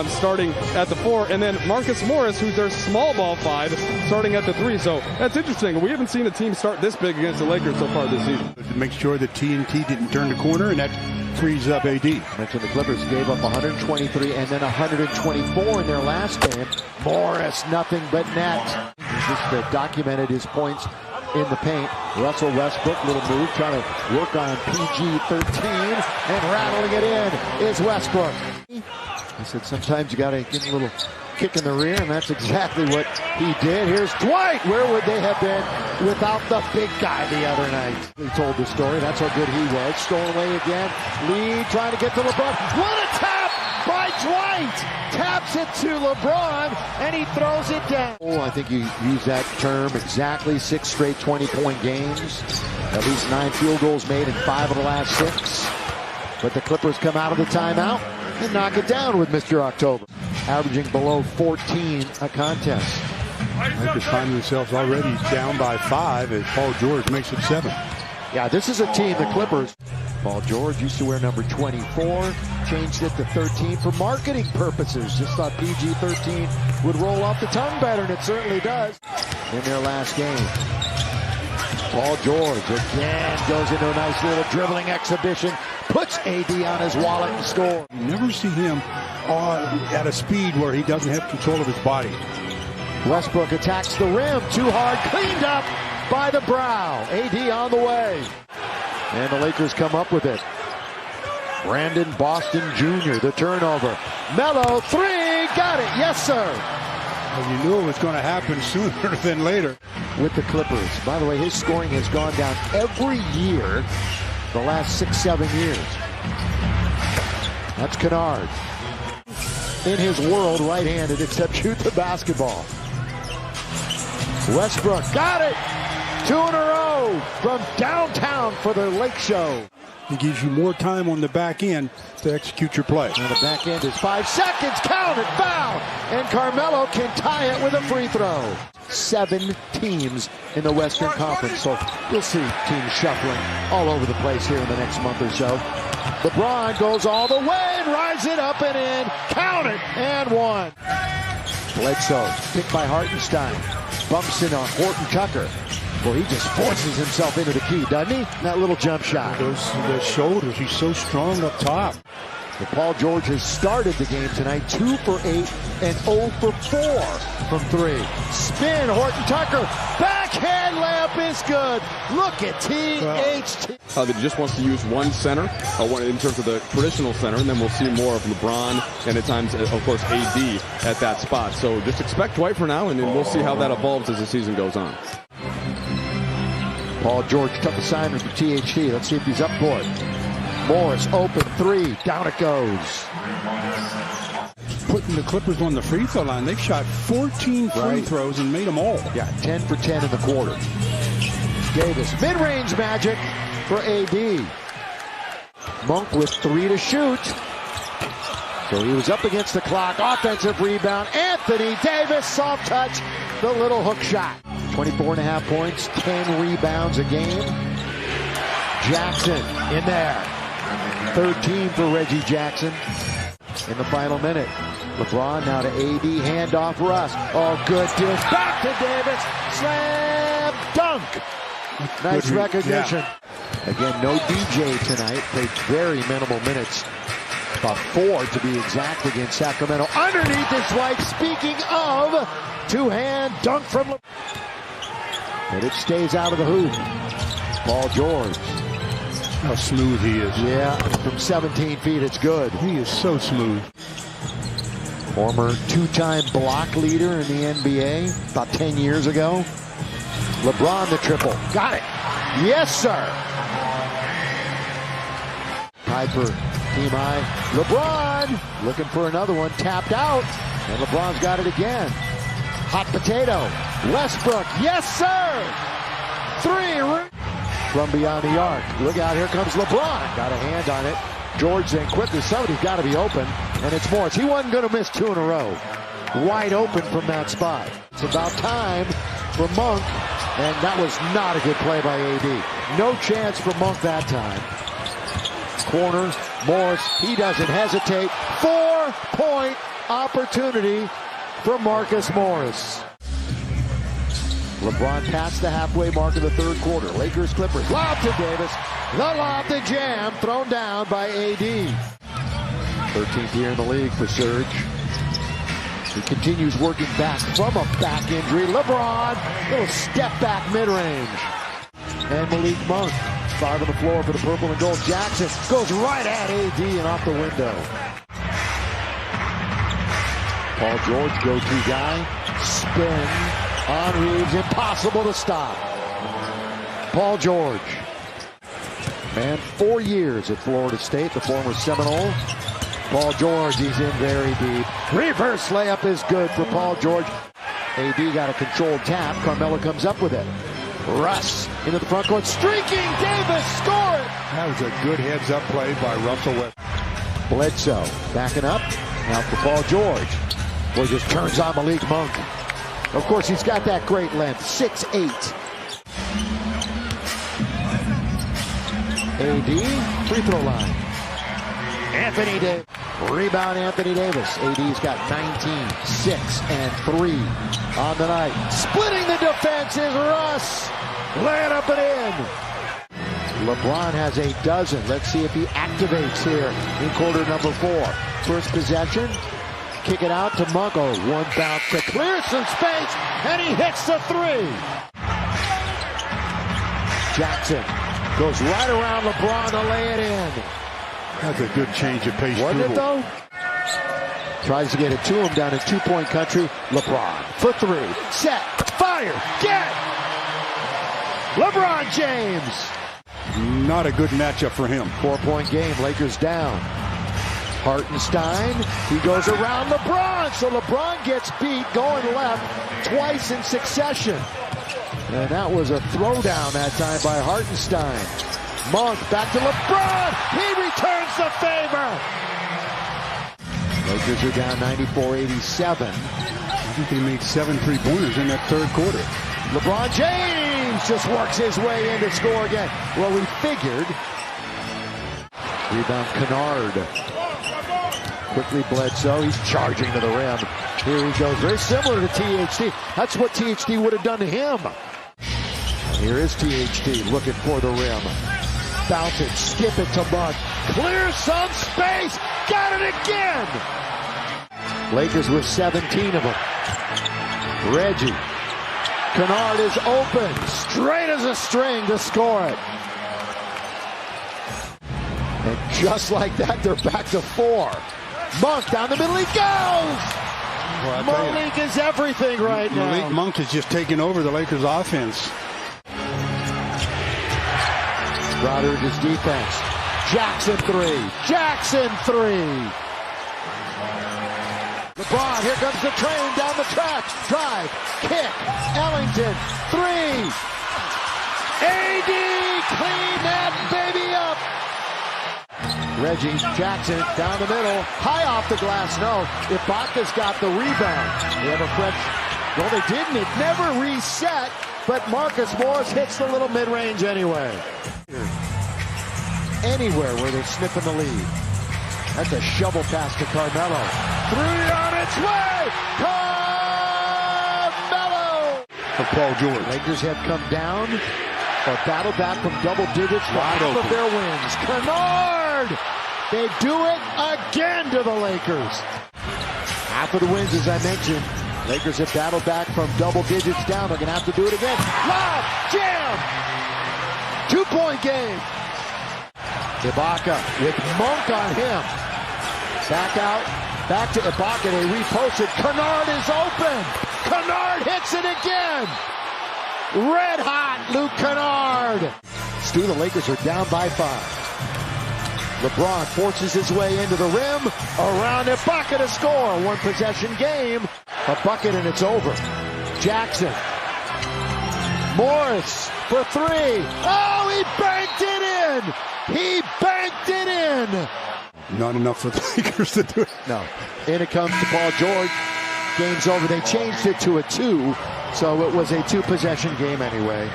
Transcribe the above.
starting at the 4, and then Marcus Morris, who's their small ball 5, starting at the 3. So that's interesting. We haven't seen a team start this big against the Lakers so far this season. To make sure that TNT didn't turn the corner, and that frees up AD. I mentioned the Clippers gave up 123 and then 124 in their last game. Morris, nothing but net. He's just documented his points in the paint. Russell Westbrook, little move, trying to work on PG-13, and rattling it in is Westbrook. I said sometimes you got to give a little kick in the rear, and that's exactly what he did. Here's Dwight. Where would they have been without the big guy the other night? He told the story. That's how good he was. Stolen away again. Lee trying to get to LeBron. What a tap by Dwight! Taps it to LeBron, and he throws it down. Oh, I think you use that term exactly. 6 straight 20-point games. At least 9 field goals made in 5 of the last 6. But the Clippers come out of the timeout and knock it down with Mr. October. Averaging below 14 a contest. Lakers find themselves already down by 5 as Paul George makes it 7. Yeah, this is a team, the Clippers. Paul George used to wear number 24, changed it to 13 for marketing purposes. Just thought PG-13 would roll off the tongue better, and it certainly does. In their last game, Paul George again goes into a nice little dribbling exhibition, puts AD on his wallet and scores. You never see him at a speed where he doesn't have control of his body. Westbrook attacks the rim, too hard, cleaned up by the brow. AD on the way. And the Lakers come up with it. Brandon Boston Jr., the turnover. Melo, 3, got it, yes sir. Well, you knew it was going to happen sooner than later. With the Clippers. By the way, his scoring has gone down every year the last 6-7 years. That's Kennard. In his world, right-handed, except shoot the basketball. Westbrook, got it! 2 in a row from downtown for the Lake Show. It gives you more time on the back end to execute your play. And the back end is 5 seconds, count it, foul! And Carmelo can tie it with a free throw. 7 teams in the Western Conference, so you'll see teams shuffling all over the place here in the next month or so. LeBron goes all the way and rides it up and in. Count it, and 1. Bledsoe, picked by Hartenstein. Bumps in on Horton Tucker. Well, he just forces himself into the key, doesn't he? That little jump shot. Those shoulders, he's so strong up top. But Paul George has started the game tonight, 2 for 8 and 0 for 4 from 3. Spin, Horton Tucker, backhand layup is good. Look at THT. That just wants to use one center, in terms of the traditional center, and then we'll see more of LeBron and at times, of course, AD at that spot. So just expect Dwight for now, and then we'll see how that evolves as the season goes on. Paul George, tough assignment for THT. Let's see if he's up for it. Morris, open 3, down it goes. Putting the Clippers on the free throw line, they've shot 14 free throws and made them all. Yeah, 10 for 10 in the quarter. Davis, mid-range magic for AD. Monk with 3 to shoot. So he was up against the clock. Offensive rebound. Anthony Davis, soft touch, the little hook shot. 24.5 points, 10 rebounds a game. Jackson in there. 13 for Reggie Jackson in the final minute. LeBron now to AD, handoff Russ. Oh, good dish. Back to Davis. Slam dunk. Nice recognition. Yeah. Again, no DJ tonight. Played very minimal minutes. About 4 to be exact against Sacramento. Underneath is Dwight. Speaking of, 2-hand dunk from LeBron. But it stays out of the hoop. Paul George. How smooth he is. Yeah, from 17 feet, it's good. He is so smooth. Former 2-time block leader in the NBA about 10 years ago. LeBron the triple. Got it. Yes, sir. Piper, team high. LeBron looking for another one. Tapped out. And LeBron's got it again. Hot potato. Westbrook. Yes, sir. 3. From beyond the arc. Look out, here comes LeBron. Got a hand on it. George then quickly, somebody's got to be open. And it's Morris. He wasn't going to miss 2 in a row. Wide open from that spot. It's about time for Monk. And that was not a good play by AD. No chance for Monk that time. Corner, Morris, he doesn't hesitate. 4-point opportunity for Marcus Morris. LeBron past the halfway mark of the third quarter. Lakers Clippers. Lob to Davis. The lob to Jam. Thrown down by AD. 13th year in the league for Serge. He continues working back from a back injury. LeBron, little step back mid-range. And Malik Monk, 5 on the floor for the purple and gold. Jackson goes right at AD and off the window. Paul George, go-to guy. Spin on Reeves, impossible to stop. Paul George. Man, 4 years at Florida State, the former Seminole. Paul George, he's in very deep. Reverse layup is good for Paul George. AD got a controlled tap. Carmelo comes up with it. Russ into the front court. Streaking Davis, score it! That was a good heads-up play by Russell West. Bledsoe backing up. Now for Paul George. Boy, just turns on Malik Monk. Of course, he's got that great length. 6'8". AD, free throw line. Anthony Davis. Rebound Anthony Davis. AD's got 19, 6, and 3 on the night. Splitting the defense is Russ. Lay it up and in. LeBron has a dozen. Let's see if he activates here in quarter number 4. First possession. Kick it out to Monk. Oh, one bounce to clear some space, and he hits the 3. Jackson goes right around LeBron to lay it in. That's a good change of pace. Wasn't it, though? Tries to get it to him down in two-point country. LeBron for 3. Set. Fire. Get. LeBron James. Not a good matchup for him. 4-point game. Lakers down. Hartenstein. He goes around LeBron. So LeBron gets beat going left twice in succession. And that was a throwdown that time by Hartenstein. Monk back to LeBron. He returns the favor. Lakers are down 94-87. I think they made 7 3-pointers in that third quarter. LeBron James just works his way in to score again. Well, we figured. Rebound Kennard. Quickly Bledsoe. He's charging to the rim. Here he goes. Very similar to THT. That's what THT would have done to him. Here is THT looking for the rim. Bounce it, skip it to Monk. Clear some space. Got it again. Lakers with 17 of them. Reggie. Kennard is open. Straight as a string to score it. And just like that, they're back to 4. Monk down the middle. He goes. Well, Malik is everything right now. Malik Monk is just taking over the Lakers offense. Rodgers' defense. Jackson 3. Jackson 3. LeBron, here comes the train down the track. Drive, kick, Ellington, 3. AD, clean that baby up. Reggie, Jackson, down the middle. High off the glass, no. Ibaka's got the rebound. They have a French. Well, they didn't. It never reset. But Marcus Morris hits the little mid-range anyway. Anywhere where they're sniffing the lead. That's a shovel pass to Carmelo. 3 on its way! Carmelo! For Paul George. Lakers have come down, or battle back from double digits for half of their wins. Kennard! They do it again to the Lakers. Half of the wins, as I mentioned. Lakers have battled back from double digits down. They're going to have to do it again. Lob! Jam! 2-point game. Ibaka with Monk on him. Back out. Back to Ibaka. They repost it. Kennard is open. Kennard hits it again. Red hot Luke Kennard. Stu, the Lakers are down by 5. LeBron forces his way into the rim. Around Ibaka to score. 1-possession game. A bucket and it's over. Jackson. Morris for 3. Oh, he banked it in. He banked it in. Not enough for the Lakers to do it. No. In it comes to Paul George. Game's over. They changed it to a 2, so it was a 2-possession game anyway.